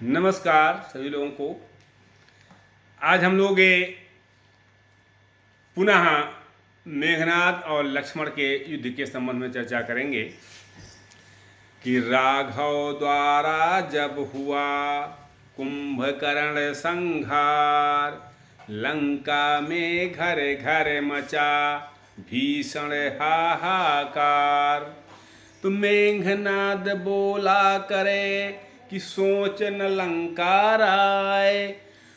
नमस्कार सभी लोगों को। आज हम लोग पुनः मेघनाद और लक्ष्मण के युद्ध के संबंध में चर्चा करेंगे कि राघव द्वारा जब हुआ कुंभकर्ण संहार, लंका में घर घर मचा भीषण हाहाकार। तो मेघनाद बोला करे कि सोच न लंकार आए,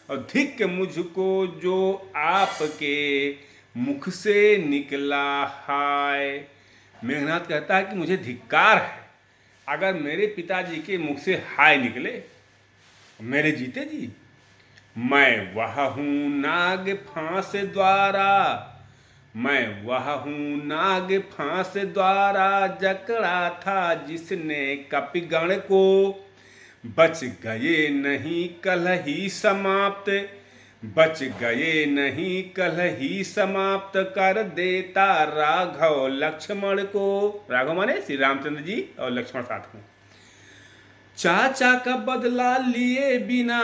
अधिक मुझको जो आपके मुख से निकला हाय। मेघनाद कहता है कि मुझे धिक्कार है अगर मेरे पिताजी के मुख से हाय निकले मेरे जीते जी। मैं वह हूँ नाग फांस द्वारा, मैं वह हूँ नाग फांस द्वारा जकड़ा था जिसने कपिगण को। बच गए नहीं कल ही समाप्त, बच गए नहीं कल ही समाप्त कर देता राघव लक्ष्मण को। राघव माने श्री रामचंद्र जी और लक्ष्मण साथ में। चाचा का बदला लिए बिना,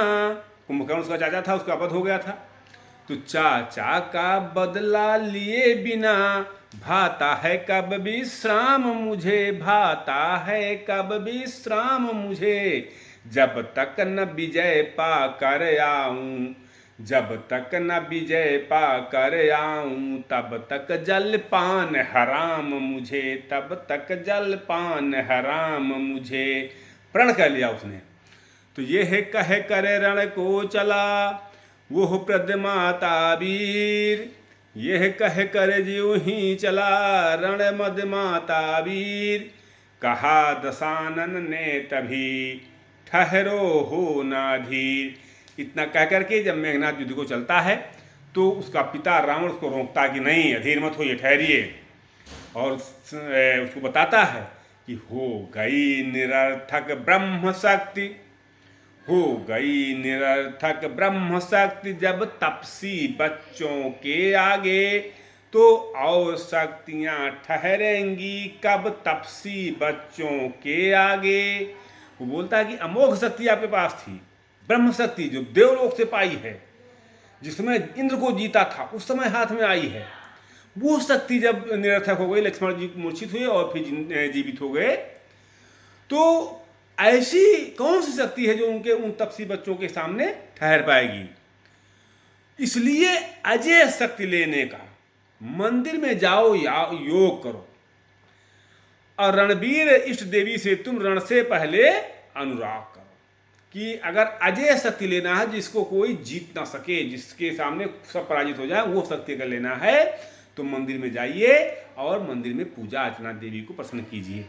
कुंभकर्ण उसका चाचा था, उसका वध हो गया था। तो चाचा का बदला लिए बिना भाता है कब विश्राम मुझे, भाता है कब विश्राम मुझे। जब तक न विजय पा कर आऊं, जब तक न विजय पा कर आऊं तब तक जलपान हराम मुझे, तब तक जलपान हराम मुझे। प्रण कर लिया उसने। तो यह कह कर रण को चला वो प्रदमाता वीर, यह कह कर ज्यों ही चला रण मद माता वीर। कहा दशानन ने तभी ठहरो हो ना धीर। इतना कह करके जब मेघनाद युद्ध को चलता है तो उसका पिता रावण उसको रोकता कि नहीं अधीर मत होइए, ठहरिए। और उसको बताता है कि हो गई निरर्थक ब्रह्म शक्ति, हो गई निरर्थक ब्रह्म शक्ति जब तपसी बच्चों के आगे। तो और शक्तियां ठहरेंगी कब तपसी बच्चों के आगे। वो बोलता है कि अमोघ शक्ति आपके पास थी, ब्रह्म शक्ति जो देवलोक से पाई है, जिस समय इंद्र को जीता था उस समय हाथ में आई है। वो शक्ति जब निरर्थक हो गई, लक्ष्मण जी मूर्छित हुए और फिर जीवित हो गए, तो ऐसी कौन सी शक्ति है जो उनके उन तपसी बच्चों के सामने ठहर पाएगी। इसलिए अजय शक्ति लेने का मंदिर में जाओ या योग करो, और रणवीर इष्ट देवी से तुम रण से पहले अनुराग करो। कि अगर अजय शक्ति लेना है जिसको कोई जीत ना सके, जिसके सामने सब पराजित हो जाए, वो शक्ति अगर लेना है तो मंदिर में जाइए और मंदिर में पूजा अर्चना देवी को प्रसन्न कीजिए।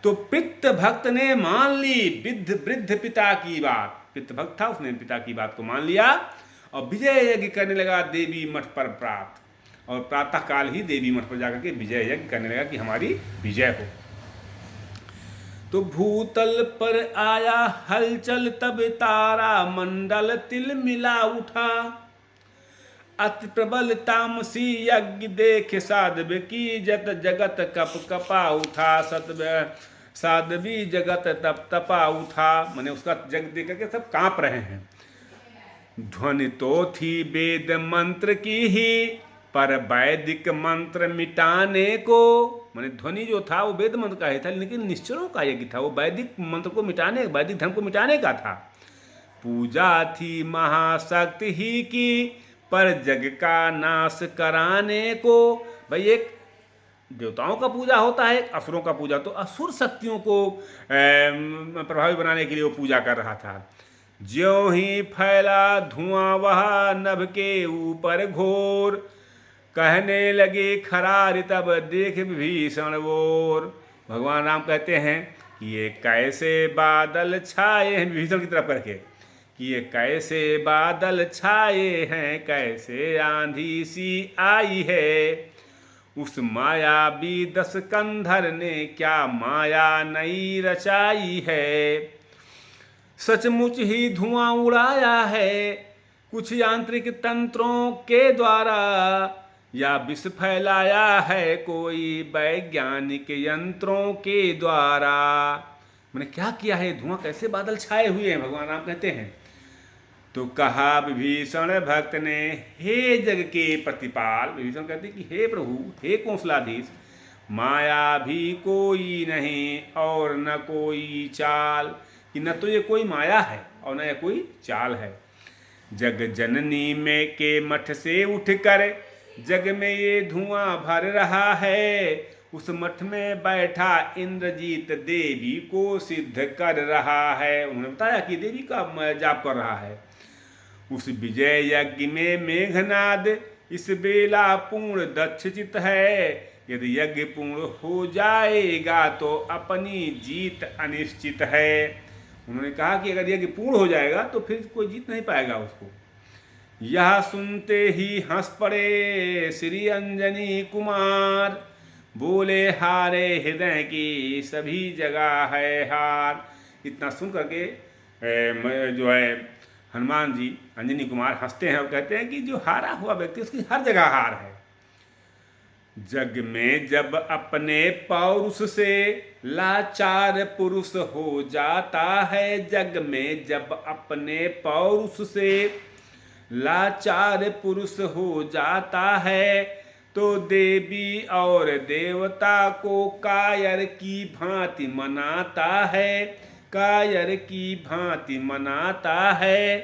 तो पित्त भक्त ने मान ली वृद्ध पिता की बात, पित्त भक्त था उसने पिता की बात को मान लिया और विजय यज्ञ करने लगा देवी मठ पर प्राप्त। और प्रातः काल ही देवी मठ पर जाकर के विजय यज्ञ करने लगा कि हमारी विजय हो। तो भूतल पर आया हलचल तब तारा मंडल तिल मिला उठा। अति प्रबल तामसी यज्ञ देख साध्व की जत जगत कप कपा उठा। साध्वी जगत तप तपा उठा, मैंने उसका जग देख करके सब कांप रहे हैं। ध्वनि तो थी वेद मंत्र की ही पर वैदिक मंत्र मिटाने को। मैंने ध्वनि जो था वो वेद मंत्र का ही था, लेकिन निश्चरों का यज्ञ था, वो वैदिक मंत्र को मिटाने, वैदिक धर्म को मिटाने का था। पूजा थी महाशक्ति ही की पर जग का नाश कराने को। भाई एक देवताओं का पूजा होता है, असुरों का पूजा, तो असुर शक्तियों को प्रभावी बनाने के लिए वो पूजा कर रहा था। ज्यों ही फैला धुआं वह नभ के ऊपर घोर, कहने लगे खरार तब देख भीषण वोर। भगवान राम कहते हैं कि ये कैसे बादल छाए हैं, भीषण की तरफ करके, कि ये कैसे बादल छाए हैं, कैसे आंधी सी आई है। उस मायावी दस कंधर ने क्या माया नई रचाई है। सचमुच ही धुआं उड़ाया है कुछ यांत्रिक तंत्रों के द्वारा, या विष फैलाया है कोई वैज्ञानिक यंत्रों के द्वारा। मैंने क्या किया है, धुआं कैसे बादल छाए हुए हैं, भगवान राम कहते हैं। तो कहा विभीषण भक्त ने, हे जग के प्रतिपाल, विभीषण कहते कि हे प्रभु, हे कौशलाधीश, माया भी कोई नहीं और न कोई चाल, कि न तो ये कोई माया है और न ये कोई चाल है। जग जननी में के मठ से उठकर जग में ये धुआं भर रहा है, उस मठ में बैठा इंद्रजीत देवी को सिद्ध कर रहा है। उन्होंने बताया कि देवी का जाप कर रहा है। उस विजय यज्ञ में मेघनाद इस बेला पूर्ण दक्ष चित है, यदि यज्ञ पूर्ण हो जाएगा तो अपनी जीत अनिश्चित है। उन्होंने कहा कि अगर यज्ञ पूर्ण हो जाएगा तो फिर कोई जीत नहीं पाएगा उसको। यह सुनते ही हंस पड़े श्री अंजनी कुमार, बोले हारे हृदय की सभी जगह है हार। इतना सुन करके जो है हनुमान जी अंजनी कुमार हंसते हैं और कहते हैं कि जो हारा हुआ व्यक्ति उसकी हर जगह हार है। जग में जब अपने पौरुष से लाचार पुरुष हो जाता है, जग में जब अपने पौरुष से लाचार पुरुष हो जाता है, तो देवी और देवता को कायर की भांति मनाता है, कायर की भांति मनाता है।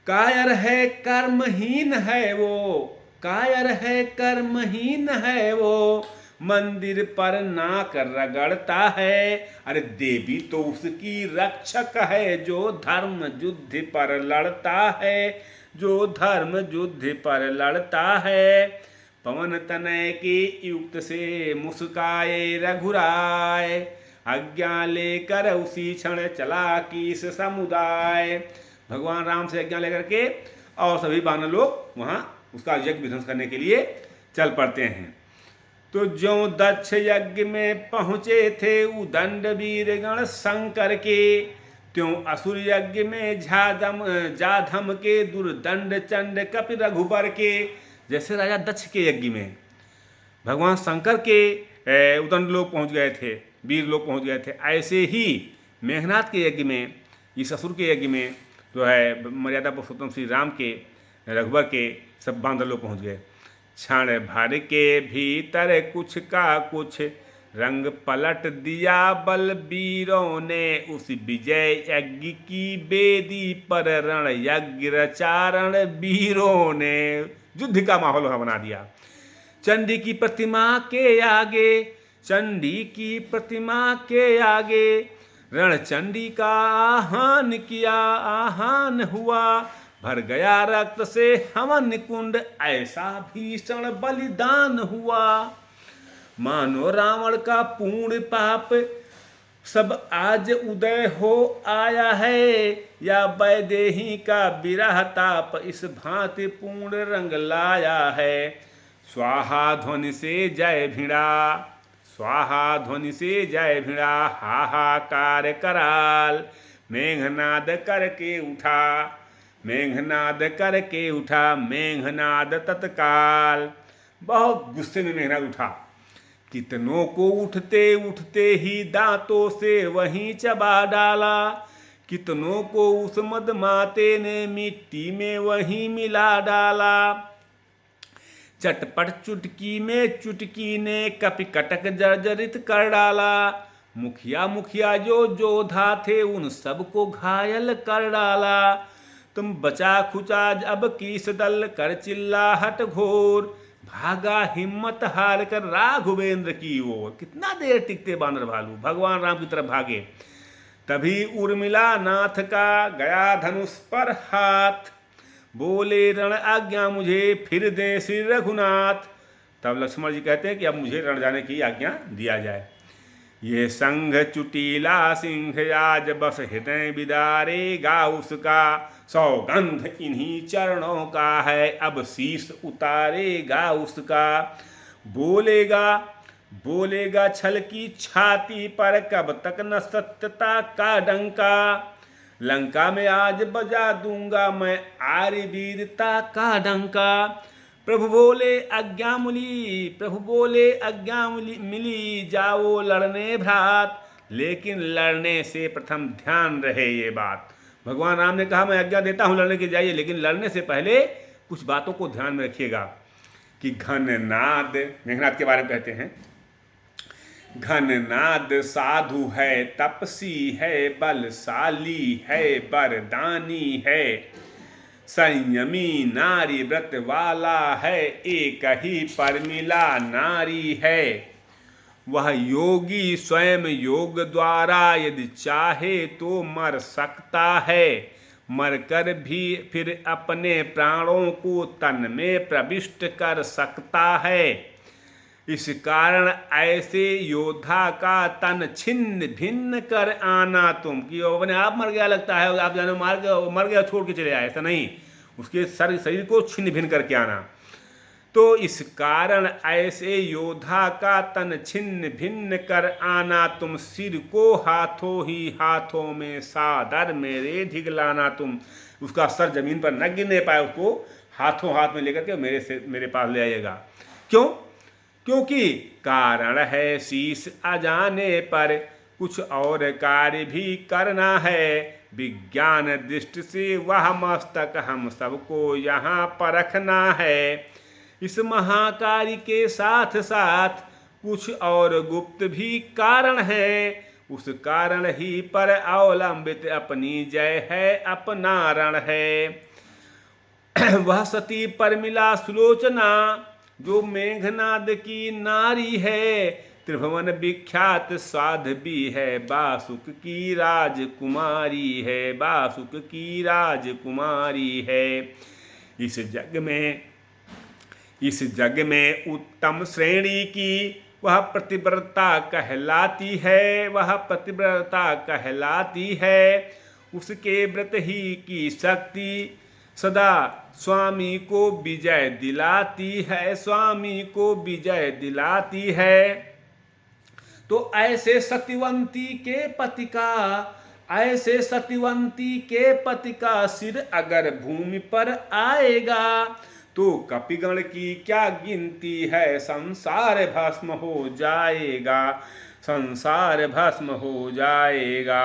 कायर है कर्महीन है वो, कायर है कर्महीन है वो, मंदिर पर नाक रगड़ता है। अरे देवी तो उसकी रक्षक है जो धर्म युद्ध पर लड़ता है, जो धर्म युद्ध पर लड़ता है। पवन तनय के युक्त से मुस्काए रघुराय, आज्ञा लेकर उसी क्षण चला कीस समुदाय। भगवान राम से आज्ञा लेकर के और सभी वानर लोग वहाँ उसका यज्ञ विध्वंस करने के लिए चल पड़ते हैं। तो ज्यों दक्ष यज्ञ में पहुँचे थे उदंड वीरगण शंकर के, त्यों असुर यज्ञ में जाधम के दुर्दंड चंड कपि रघुबर के। जैसे राजा दक्ष के यज्ञ में भगवान शंकर के उदंड लोग पहुँच गए थे, वीर लोग पहुँच गए थे, ऐसे ही मेघनाथ के यज्ञ में, इस असुर के यज्ञ में जो है मर्यादा पुरुषोत्तम श्री राम के, रघुबर के सब बांदर लोग पहुँच गए। क्षण भर के भीतर कुछ का कुछ रंग पलट दिया बलबीरों ने, उस विजय यज्ञ की बेदी पर रण यज्ञ रचारण वीरों ने। युद्ध का माहौल बना दिया। चंडी की प्रतिमा के आगे, चंडी की प्रतिमा के आगे रणचंडी का आहान किया, आहान हुआ। भर गया रक्त से हवन कुंड, ऐसा भीषण बलिदान हुआ। मानो रावण का पूर्ण पाप सब आज उदय हो आया है, या वैदेही का विरह ताप इस भांति पूर्ण रंग लाया है। स्वाहा ध्वनि से जय भिड़ा, स्वाहा ध्वनि से जय भिड़ा, हाहाकार कराल। मेघनाद करके उठा, मेघनाद करके उठा, मेघनाद तत्काल। बहुत गुस्से में मेघनाद उठा। कितनों को उठते उठते ही दांतों से वहीं चबा डाला, कितनों को उस मदमाते ने मिट्टी में वहीं मिला डाला। चटपट चुटकी में चुटकी ने कपि कटक जर्जरित कर डाला। मुखिया मुखिया जो जोधा थे उन सबको घायल कर डाला। तुम बचा खुचा अब किस दल कर चिल्लाहट घोर, भागा हिम्मत हार कर राघवेंद्र की ओर। कितना देर टिकते बानर भालू, भगवान राम की तरफ भागे। तभी उर्मिला नाथ का गया धनुष पर हाथ, बोले रण आज्ञा मुझे फिर दे श्री रघुनाथ। तब लक्ष्मण जी कहते हैं कि अब मुझे रण जाने की आज्ञा दिया जाए। ये संघ चुटीला सिंह आज बस हृदय बिदारेगा उसका, सौगंध इन्हीं चरणों का है अब शीश उतारेगा उसका। बोलेगा बोलेगा छल की छाती पर कब तक न सत्यता का डंका, लंका में आज बजा दूंगा मैं आर्य वीरता का डंका। प्रभु बोले आज्ञा मिली, प्रभु बोले आज्ञा मिली, जाओ लड़ने भ्रात। लेकिन लड़ने से प्रथम ध्यान रहे ये बात। भगवान राम ने कहा मैं आज्ञा देता हूँ लड़ने के जाइए, लेकिन लड़ने से पहले कुछ बातों को ध्यान में रखिएगा कि घननाद, मेघनाद के बारे में कहते हैं, घननाद साधु है, तपसी है, बलशाली है, वरदानी है, संयमी नारी व्रत वाला है, एक ही परमिला नारी है। वह योगी स्वयं योग द्वारा यदि चाहे तो मर सकता है, मरकर भी फिर अपने प्राणों को तन में प्रविष्ट कर सकता है। इस कारण ऐसे योद्धा का तन छिन्न भिन्न कर आना तुम, कि अपने आप मर गया लगता है, आप जानो मर गया छोड़ के चले आए, ऐसा नहीं, उसके शरीर को छिन्न भिन्न करके आना। तो इस कारण ऐसे योद्धा का तन छिन्न भिन्न कर आना तुम, सिर को हाथों ही हाथों में सादर मेरे ढिगलाना तुम। उसका सर जमीन पर न गिरने पाए, उसको हाथों हाथ में लेकर के मेरे पास ले आइएगा। क्यों? क्योंकि कारण है शीश अजाने पर कुछ और कार्य भी करना है, विज्ञान दृष्टि से वह मस्तक हम सबको यहाँ परखना है। इस महाकार्य के साथ साथ कुछ और गुप्त भी कारण है, उस कारण ही पर अवलंबित अपनी जय है, अपना रण है। वह सती परमिला सुलोचना जो मेघनाद की नारी है, त्रिभुवन विख्यात साध्वी है, बासुक की राजकुमारी है, बासुक की राजकुमारी है। इस जग में उत्तम श्रेणी की वह प्रतिव्रता कहलाती है, वह प्रतिव्रता कहलाती है। उसके व्रत ही की शक्ति सदा स्वामी को विजय दिलाती है, स्वामी को विजय दिलाती है। तो ऐसे सत्यवंती के पति का सिर अगर भूमि पर आएगा तो कपिगण की क्या गिनती है, संसार भस्म हो जाएगा, संसार भस्म हो जाएगा।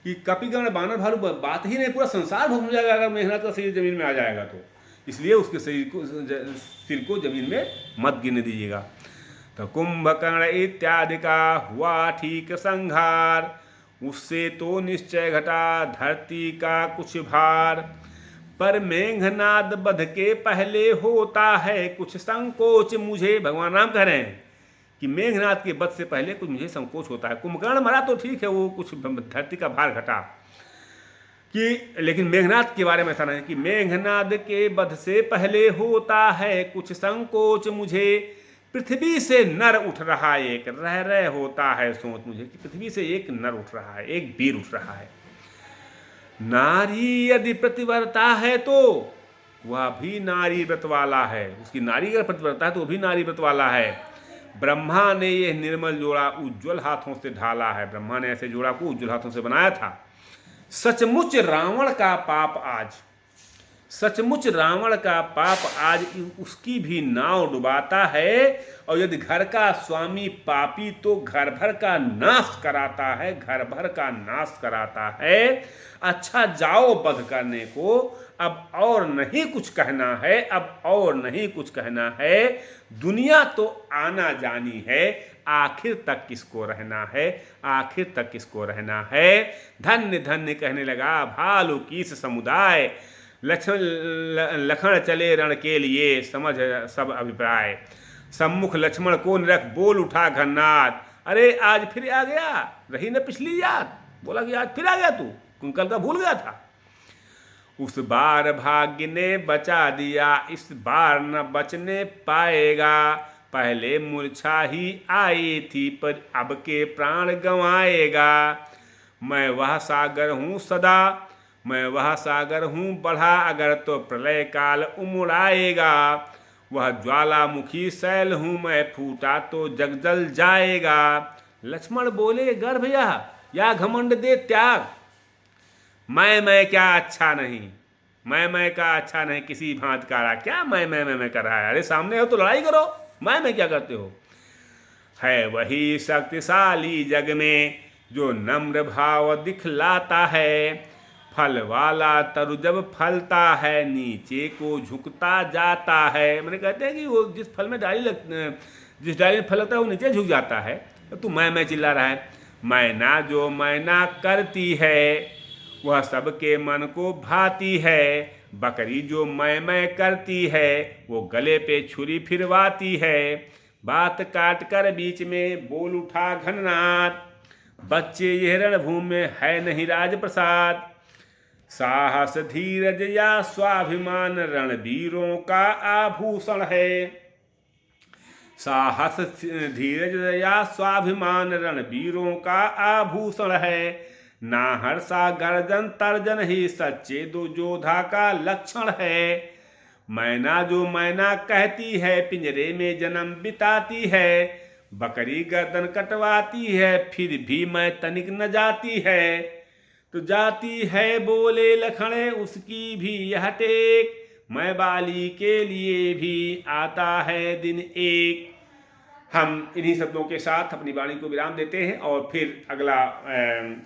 कि कपिगण बानर भालू बात ही नहीं, पूरा संसार भस्म हो जाएगा अगर मेघनाद का शरीर जमीन में आ जाएगा तो। इसलिए उसके सिर को जमीन में मत गिरने दीजिएगा। तो कुंभकर्ण इत्यादि का हुआ ठीक संहार, उससे तो निश्चय घटा धरती का कुछ भार। पर मेघनाद वध के पहले होता है कुछ संकोच मुझे, भगवान राम कह रहे हैं कि मेघनाद के वध से पहले कुछ मुझे संकोच होता है। कुंभकर्ण मरा तो ठीक है, वो कुछ धरती का भार घटा कि, लेकिन मेघनाद के बारे में ऐसा नहीं कि मेघनाद के वध से पहले होता है कुछ संकोच मुझे, पृथ्वी से नर उठ रहा एक, रह होता है सोच मुझे कि पृथ्वी से एक नर उठ रहा है, एक वीर उठ रहा है। नारी यदि प्रतिव्रता है तो वह भी नारी व्रत वाला है, उसकी नारी अगर प्रतिव्रता है तो वो भी नारी व्रत वाला है। ब्रह्मा ने यह निर्मल जोड़ा उज्ज्वल हाथों से ढाला है, ब्रह्मा ने ऐसे जोड़ा को उज्ज्वल हाथों से बनाया था। सचमुच रावण का पाप आज, सचमुच रावण का पाप आज उसकी भी नाव डुबाता है, और यदि घर का स्वामी पापी तो घर भर का नाश कराता है, घर भर का नाश कराता है। अच्छा जाओ वध करने को, अब और नहीं कुछ कहना है, अब और नहीं कुछ कहना है। दुनिया तो आना जानी है, आखिर तक किसको रहना है, आखिर तक किसको रहना है। धन्य धन्य कहने लगा भालू कीस समुदाय, लखन चले रण के लिए समझ सब अभिप्राय। सम्मुख लक्ष्मण को निरख बोल उठा घननाद, अरे आज फिर आ गया, रही न पिछली याद। बोला कि आज फिर आ गया तू, कल का भूल गया था। उस बार भाग्य ने बचा दिया, इस बार न बचने पाएगा। पहले मूर्छा ही आई थी पर अब के प्राण गंवाएगा। मैं वह सागर हूँ सदा, मैं वह सागर हूँ बढ़ा, अगर तो प्रलय काल उमड़ाएगा। वह ज्वालामुखी शैल हूँ मैं, फूटा तो जग जल जाएगा। लक्ष्मण बोले गर्भ या घमंड दे त्याग, मैं क्या अच्छा नहीं, मैं का अच्छा नहीं किसी भांत का, क्या मैं कर रहा है। अरे सामने हो तो लड़ाई करो, मैं क्या करते हो। है वही शक्तिशाली जग में, जो नम्र भाव दिखलाता है। फल वाला तरु जब फलता है, नीचे को झुकता जाता है। मैंने कहते हैं कि वो जिस फल में जिस डाली में फल लगता है वो नीचे झुक जाता है। तो तू मैं चिल्ला रहा है। मैना जो मैना करती है, वह सबके मन को भाती है। बकरी जो मैं करती है, वो गले पे छुरी फिरवाती है। बात काट कर बीच में बोल उठा घननाथ, बच्चे ये रणभूमि में है नहीं राज प्रसाद। साहस धीरज या स्वाभिमान रणवीरों का आभूषण है। साहस धीरज या स्वाभिमान रणवीरों का आभूषण है। ना हर्षा गर्जन तर्जन ही सच्चे दो योद्धा का लक्षण है। मैना जो मैना कहती है, पिंजरे में जन्म बिताती है। बकरी गर्दन कटवाती है, फिर भी मैं तनिक न जाती है। तो जाती है बोले लखने उसकी भी यह टेक, मैं बाली के लिए भी आता है दिन एक। हम इन्हीं शब्दों के साथ अपनी वाणी को विराम देते हैं और फिर अगला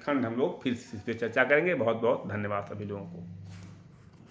खंड हम लोग फिर इस पर चर्चा करेंगे। बहुत बहुत धन्यवाद सभी लोगों को।